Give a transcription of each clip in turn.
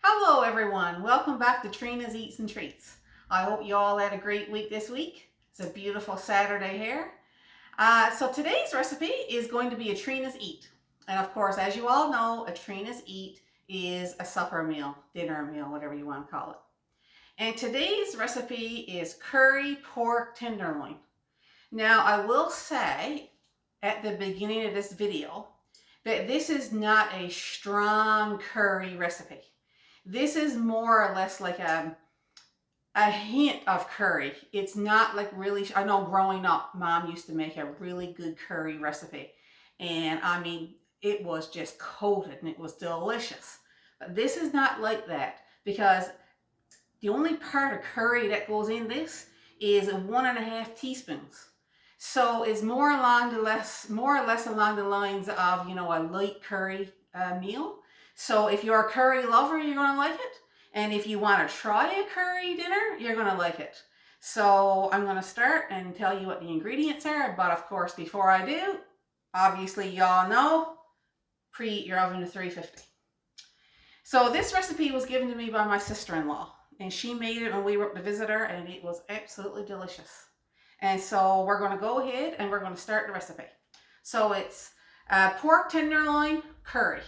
Hello everyone, welcome back to Trina's Eats and Treats. I hope you all had a great week this week. It's a beautiful Saturday here. So today's recipe is going to be a Trina's Eat. And of course, as you all know, a Trina's Eat is a supper meal, dinner meal, whatever you want to call it. And today's recipe is curry pork tenderloin. Now I will say at the beginning of this video that this is not a strong curry recipe. This is more or less like a hint of curry. It's not like really, I know growing up, Mom used to make a really good curry recipe. And I mean, it was just coated and it was delicious. But this is not like that because the only part of curry that goes in this is 1.5 teaspoons. So it's more or less along the lines of, a light curry meal. So if you're a curry lover, you're going to like it. And if you want to try a curry dinner, you're going to like it. So I'm going to start and tell you what the ingredients are. But of course, before I do, obviously y'all know, preheat your oven to 350. So this recipe was given to me by my sister-in-law. And she made it when we were up to visit her, and it was absolutely delicious. And so we're going to go ahead and we're going to start the recipe. So it's pork tenderloin curry.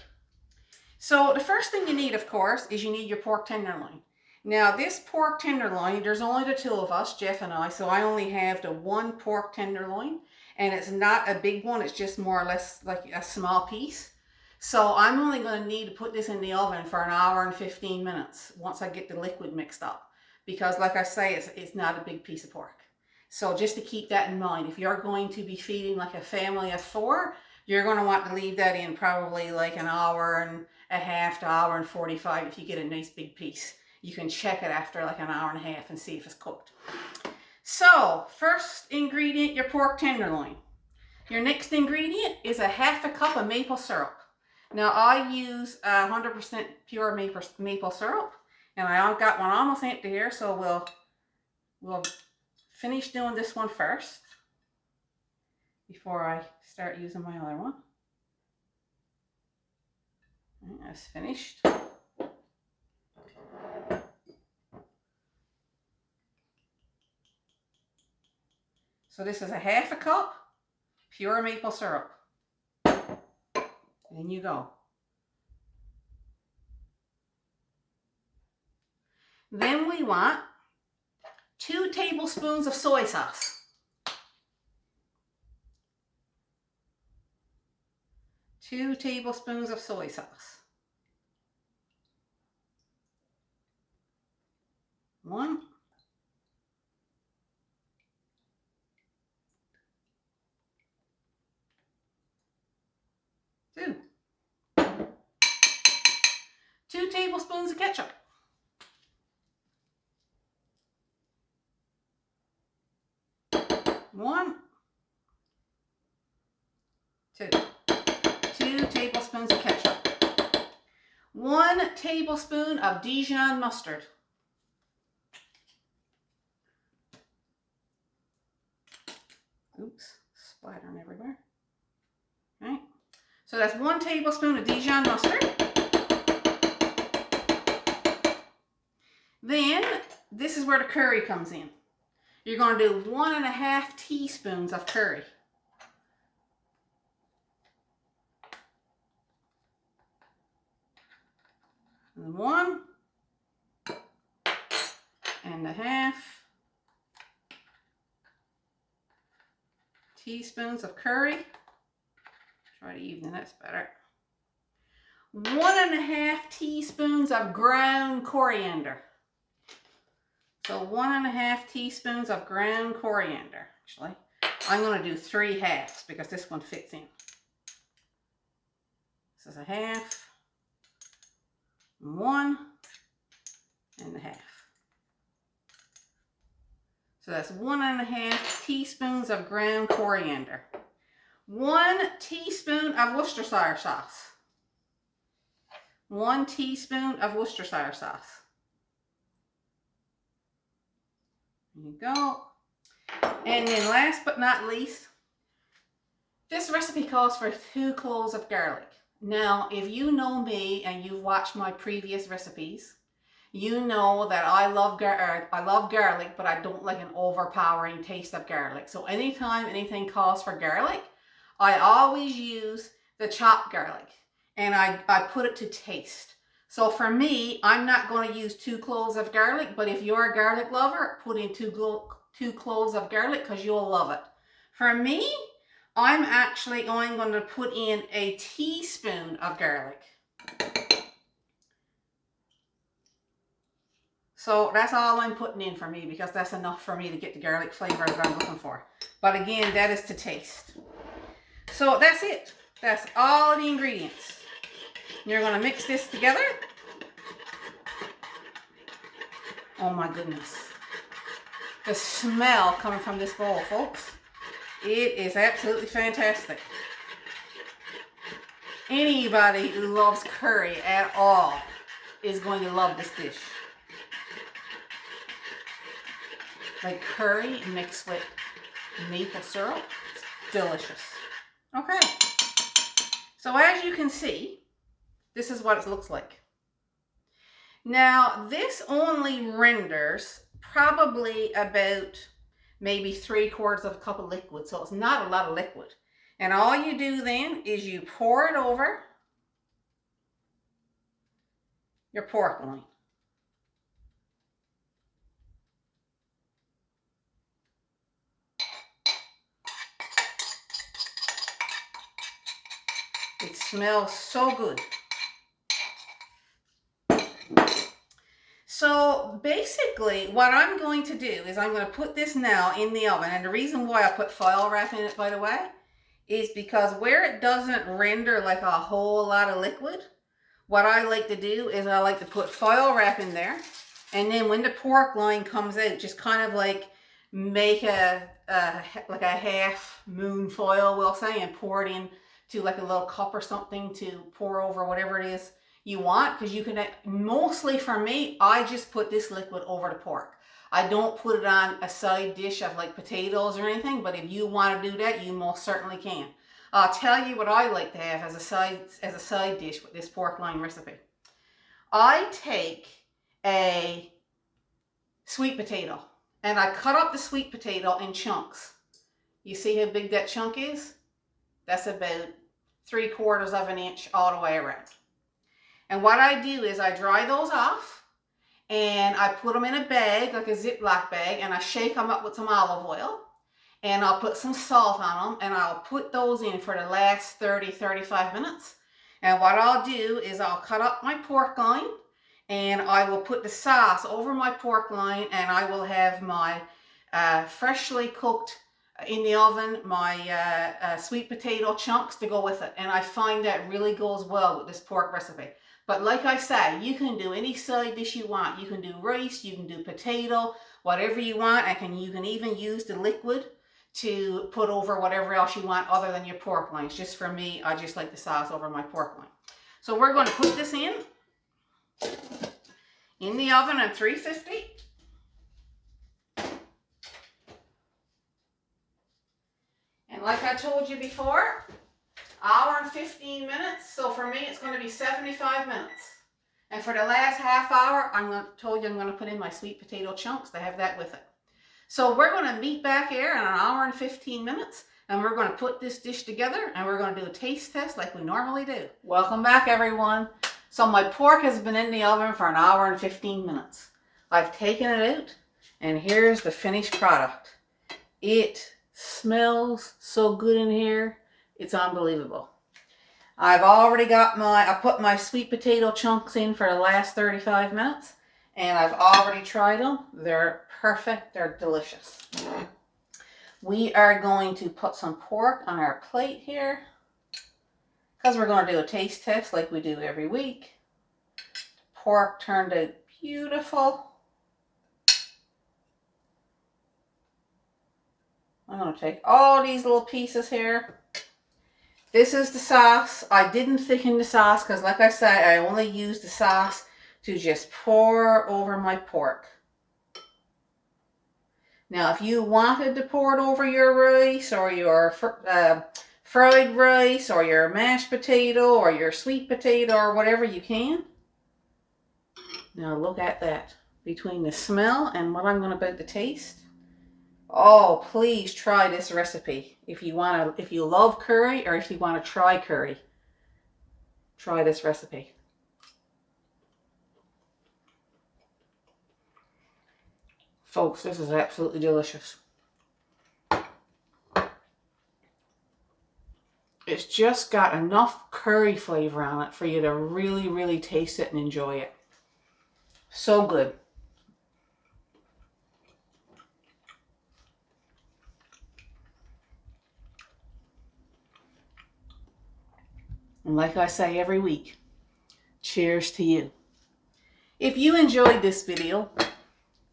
So the first thing you need, of course, is you need your pork tenderloin. Now this pork tenderloin, there's only the two of us, Jeff and I, so I only have the one pork tenderloin. And it's not a big one, it's just more or less like a small piece. So I'm only going to need to put this in the oven for 1 hour and 15 minutes once I get the liquid mixed up. Because like I say, it's not a big piece of pork. So just to keep that in mind, if you're going to be feeding like a family of 4, you're going to want to leave that in probably like 1.5 to 1 hour and 45 if you get a nice big piece. You can check it after like 1.5 hours and see if it's cooked. So first ingredient, your pork tenderloin. Your next ingredient is 1/2 cup of maple syrup. Now I use 100% pure maple syrup, and I've got one almost empty here, so we'll finish doing this one first before I start using my other one. That's finished. So this is 1/2 cup pure maple syrup. In you go. Then we want 2 tablespoons of soy sauce. 2 tablespoons of soy sauce. 1. 2. 2 tablespoons of ketchup. 1. 2. 2 tablespoons of ketchup. 1 tablespoon of Dijon mustard. Oops, splattering everywhere. Right. So that's 1 tablespoon of Dijon mustard. Then this is where the curry comes in. You're going to do 1.5 teaspoons of curry. And 1.5 teaspoons of curry. Try to even that's better. 1.5 teaspoons of ground coriander. So 1.5 teaspoons of ground coriander. Actually, I'm going to do 3 halves because this one fits in. This is 1/2, 1.5. So that's 1.5 teaspoons of ground coriander. 1 teaspoon of Worcestershire sauce. 1 teaspoon of Worcestershire sauce. There you go. And then last but not least, this recipe calls for 2 cloves of garlic. Now, if you know me and you've watched my previous recipes, you know that I love garlic, but I don't like an overpowering taste of garlic. So anytime anything calls for garlic, I always use the chopped garlic, and I put it to taste. So for me, I'm not going to use 2 cloves of garlic, but if you're a garlic lover, put in 2 cloves of garlic because you'll love it. For me, I'm actually only going to put in a teaspoon of garlic. So that's all I'm putting in for me, because that's enough for me to get the garlic flavor that I'm looking for. But again, that is to taste. So that's it. That's all the ingredients. You're going to mix this together. Oh my goodness. The smell coming from this bowl, folks. It is absolutely fantastic. Anybody who loves curry at all is going to love this dish. Like curry mixed with maple syrup. It's delicious. Okay. So as you can see, this is what it looks like. Now, this only renders probably about maybe 3/4 of a cup of liquid. So it's not a lot of liquid. And all you do then is you pour it over your pork loin. It smells so good. So basically what I'm going to do is I'm going to put this now in the oven. And the reason why I put foil wrap in it, by the way, is because where it doesn't render like a whole lot of liquid, what I like to do is I like to put foil wrap in there. And then when the pork loin comes out, just kind of like make like a half moon foil, we'll say, and pour it in to like a little cup or something to pour over whatever it is you want. Because you can, mostly for me, I just put this liquid over the pork. I don't put it on a side dish of like potatoes or anything, but if you want to do that, you most certainly can. I'll tell you what I like to have as a side dish with this pork loin recipe. I take a sweet potato and I cut up the sweet potato in chunks. You see how big that chunk is? That's about 3/4 of an inch all the way around. And what I do is I dry those off and I put them in a bag, like a Ziploc bag, and I shake them up with some olive oil. And I'll put some salt on them, and I'll put those in for the last 30-35 minutes. And what I'll do is I'll cut up my pork loin, and I will put the sauce over my pork loin, and I will have my freshly cooked in the oven, my sweet potato chunks to go with it. And I find that really goes well with this pork recipe. But like I say, you can do any side dish you want. You can do rice, you can do potato, whatever you want. You can even use the liquid to put over whatever else you want other than your pork loins. Just for me, I just like the sauce over my pork loin. So we're going to put this in the oven at 350. And like I told you before, hour and 15 minutes. So for me, it's going to be 75 minutes. And for the last half hour, I'm going to put in my sweet potato chunks to have that with it. So we're going to meet back here in an hour and 15 minutes, and we're going to put this dish together, and we're going to do a taste test like we normally do. Welcome back, everyone. So my pork has been in the oven for an hour and 15 minutes. I've taken it out, and here's the finished product. It smells so good in here. It's unbelievable. I've already got I put my sweet potato chunks in for the last 35 minutes. And I've already tried them. They're perfect. They're delicious. We are going to put some pork on our plate here, because we're going to do a taste test like we do every week. Pork turned out beautiful. I'm going to take all these little pieces here. This is the sauce. I didn't thicken the sauce because, like I said, I only used the sauce to just pour over my pork. Now, if you wanted to pour it over your rice or your fried rice or your mashed potato or your sweet potato or whatever you can. Now look at that. Between the smell and what I'm about to taste. Oh, please try this recipe. If you love curry or if you want to try curry, try this recipe. Folks, this is absolutely delicious. It's just got enough curry flavor on it for you to really, really taste it and enjoy it. So good. And like I say every week, cheers to you. If you enjoyed this video,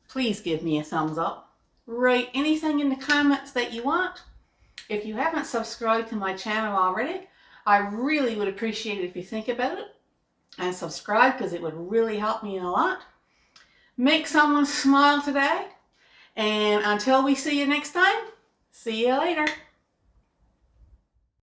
please give me a thumbs up. Write anything in the comments that you want. If you haven't subscribed to my channel already, I really would appreciate it if you think about it and subscribe, because it would really help me a lot. Make someone smile today. And until we see you next time, see you later.